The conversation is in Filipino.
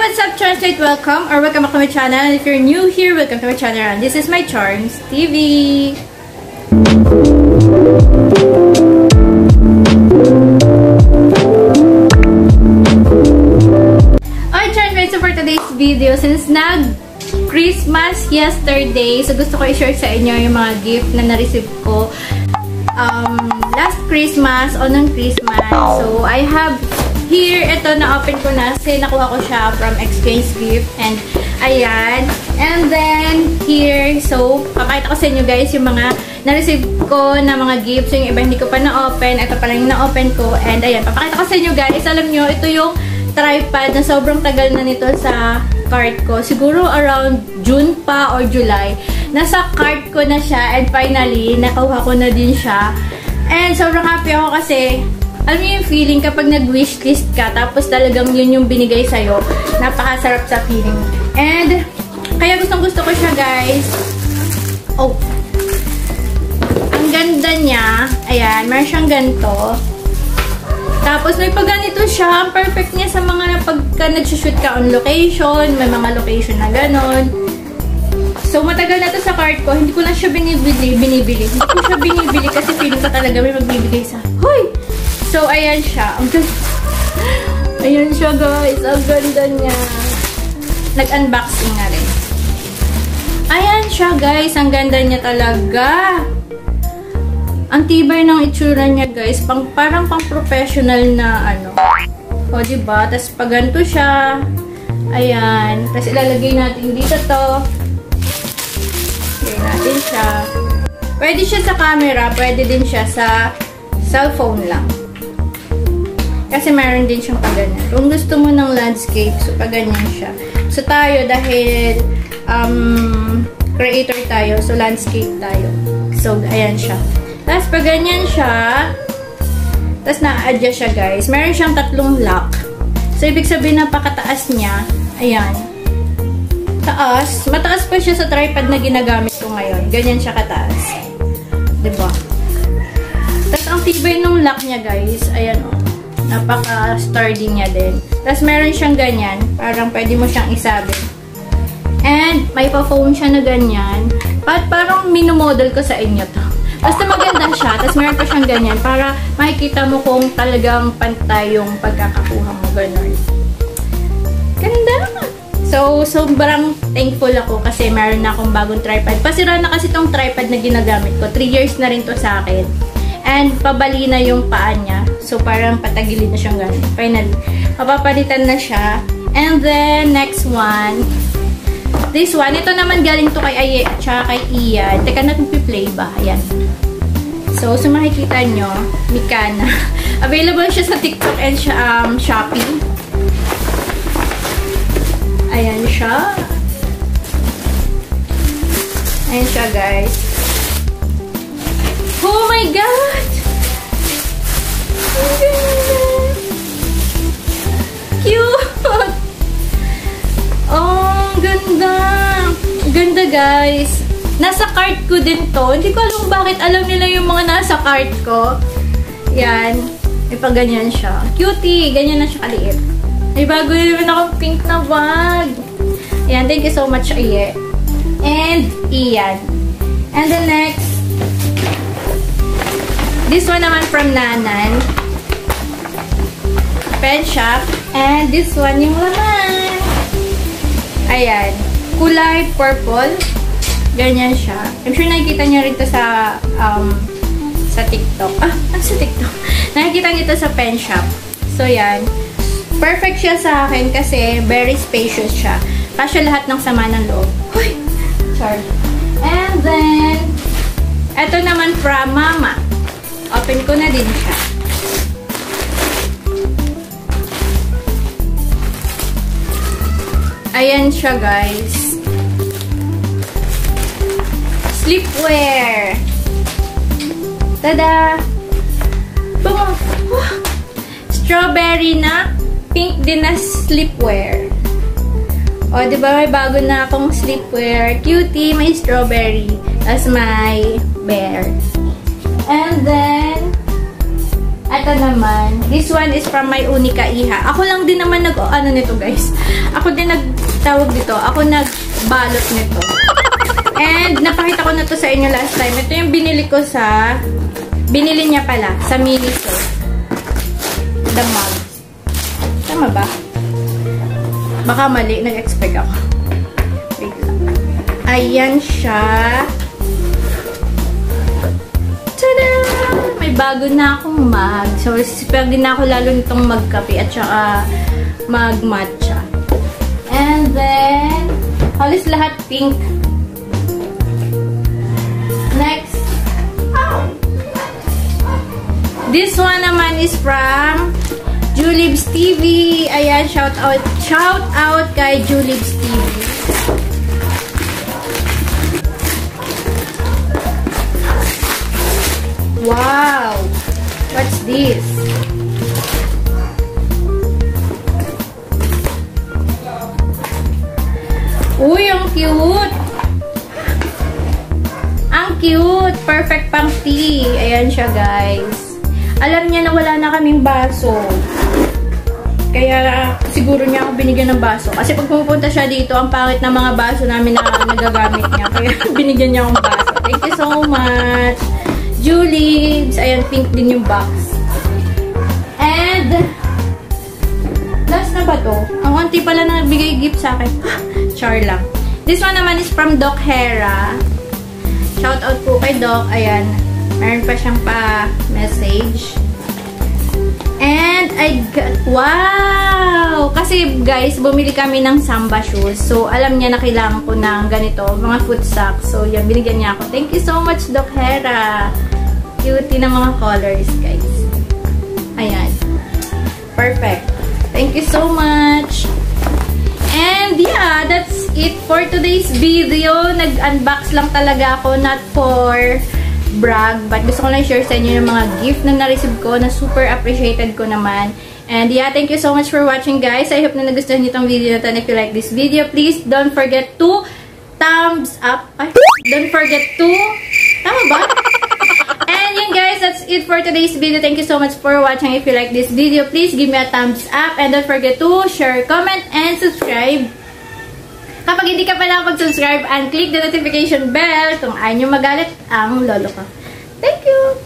what's up, Translate? Welcome or welcome back to my channel. And if you're new here, welcome to my channel. And this is my Charms TV. Alright, Charms, so for today's video, since Christmas yesterday, so gusto ko i-share sa inyo yung mga gift na na-receive ko last Christmas o ng Christmas. So, I have here, ito, na-open ko na kasi nakuha ko siya from exchange gift. And, ayan. And then, here, so, papakita ko sa inyo guys yung mga na-receive ko na mga gifts. Yung iba hindi ko pa na-open. Ito pa lang yung na-open ko. And, ayan, papakita ko sa inyo guys. Alam nyo, ito yung tripod na sobrang tagal na nito sa cart ko. Siguro around June pa or July. Nasa cart ko na siya. And finally, nakuha ko na din siya. And, sobrang happy ako kasi alam niyo yung feeling kapag nag-wishlist ka, tapos talagang yun yung binigay sa'yo. Napakasarap sa feeling. And, kaya gustong-gusto ko siya, guys. Oh. Ang ganda niya. Ayan, meron siyang ganito. Tapos, may pagganito siya. Ang perfect niya sa mga pagka nag-shoot ka on location. May mga location na ganon. So, matagal na to sa cart ko. Hindi ko na siya binibili. Hindi ko siya binibili kasi feeling ko talaga may magbibigay sa... Hoy! So, ayan siya. Ayan siya, guys. Ang ganda niya. Nag-unboxing na rin. Ayan siya, guys. Ang ganda niya talaga. Ang tibay ng itsura niya, guys. Parang pang-professional na, ano. O, diba? Tapos, pag ganito siya. Ayan. Tapos, ilalagay natin dito to. Lagay natin siya. Pwede siya sa camera. Pwede din siya sa cellphone lang. Kasi meron din siyang paganyan. Kung gusto mo ng landscape, so paganyan siya. So tayo, dahil creator tayo, so landscape tayo. So, ayan siya. Tapos paganyan siya. Tapos na-adjust siya, guys. Meron siyang 3 lock. So, ibig sabihin napakataas niya. Ayan. Taas. Mataas pa siya sa tripod na ginagamit ko ngayon. Ganyan siya kataas. Diba? Tapos ang tibay ng lock niya, guys. Ayan o. Napaka-sturdy niya din. Tapos, meron siyang ganyan. Parang pwede mo siyang isabit. And, may pa-foam siya na ganyan. Parang minumodel ko sa inyo to. Basta maganda siya. Tapos, meron pa siyang ganyan. Para makikita mo kung talagang pantay yung pagkakakuha mo. Ganun. Ganda! So, sobrang thankful ako kasi meron na akong bagong tripod. Pasira na kasi tong tripod na ginagamit ko. 3 years na rin to sa akin. And, pabali na yung paa niya. So, parang patagilid na siyang gano'n. Finally, mapapalitan na siya. And then, next one. This one. Ito naman galing to kay Aye at saka kay Ian. Teka, nag-play ba? Ayan. So, makikita nyo, Mikana. Available siya sa TikTok and Shopee. Ayan siya. Ayan siya, guys. Oh my God! Ang ganda! Cute! Oh, ganda! Ganda, guys! Nasa cart ko din to. Hindi ko alam bakit alam nila yung mga nasa cart ko. Yan. May pag ganyan siya. Cutie! Ganyan na siya kaliit. May bago na naman akong pink na bag. Yan. Thank you so much, Aye. And Ian. And the next, this one naman from Nanan. Pen shop. And this one yung laman. Ayan. Kulay purple. Ganyan siya. I'm sure nakikita niyo rin ito sa TikTok. Sa TikTok. Nakikita niyo ito sa pen shop. So, yan. Perfect siya sa akin kasi very spacious siya. Kasya lahat ng sama ng loob. Hoy! Sorry. And then, ito naman from Mama. Open ko na din siya. Ayan siya, guys. Sleepwear. Tada! Bungo! Strawberry na pink din na sleepwear. O, diba may bago na akong sleepwear. Cutie, may strawberry. Tapos may bear. And then, Ito naman, this one is from my Unica Iha. Ako lang din naman ano nito guys. Ako din nagtawag dito. Ako nagbalot nito. And napakita ko na to sa inyo last time. Ito yung binili ko binili niya pala sa Miniso. The mug. Tama ba? Baka mali. Nag-expect ako. Wait lang. Ayan siya. Tada! May bago na akong mug. So, sipag din ako lalo nitong magkape at saka mag-matcha. And then, halos lahat pink. Next. This one naman is from Julibs TV. Ayan, shout out kay Julibs TV. Wow! What's this? Uy, ang cute! Ang cute! Perfect pang tea. Ayan siya, guys. Alam niya na wala na kaming baso. Kaya siguro niya ako binigyan ng baso. Kasi pag pumupunta siya dito, ang pangit na mga baso namin na nagagamit niya. Kaya binigyan niya akong baso. Thank you so much! Julibs. Ayan, pink din yung box. And, last na ba to? Ang auntie pala na nagbigay gift sa akin. Char lang. This one naman is from Doc Hera. Shout out po kay Doc. Ayan. Meron pa siyang pa-message. And, I got, wow! Kasi, guys, bumili kami ng Samba shoes. So, alam niya na kailangan ko ng ganito, mga foot socks. So, yan, binigyan niya ako. Thank you so much, Doc Hera. Cutie ng mga colors, guys. Ayan. Perfect. Thank you so much. And, yeah, that's it for today's video. Nag-unbox lang talaga ako, not for brag, but gusto ko lang share sa inyo yung mga gift na na-receive ko na super appreciated ko naman. And yeah, thank you so much for watching, guys. I hope na nagustuhan niyo itong video na to. And if you like this video, please don't forget to thumbs up. Ay, don't forget to, tama ba? And yun, guys, that's it for today's video. Thank you so much for watching. If you like this video, please give me a thumbs up. And don't forget to share, comment, and subscribe. Kapag hindi ka pa nakapag-subscribe, and click the notification bell kung ayaw nyo magalit ang lolo ko. Thank you!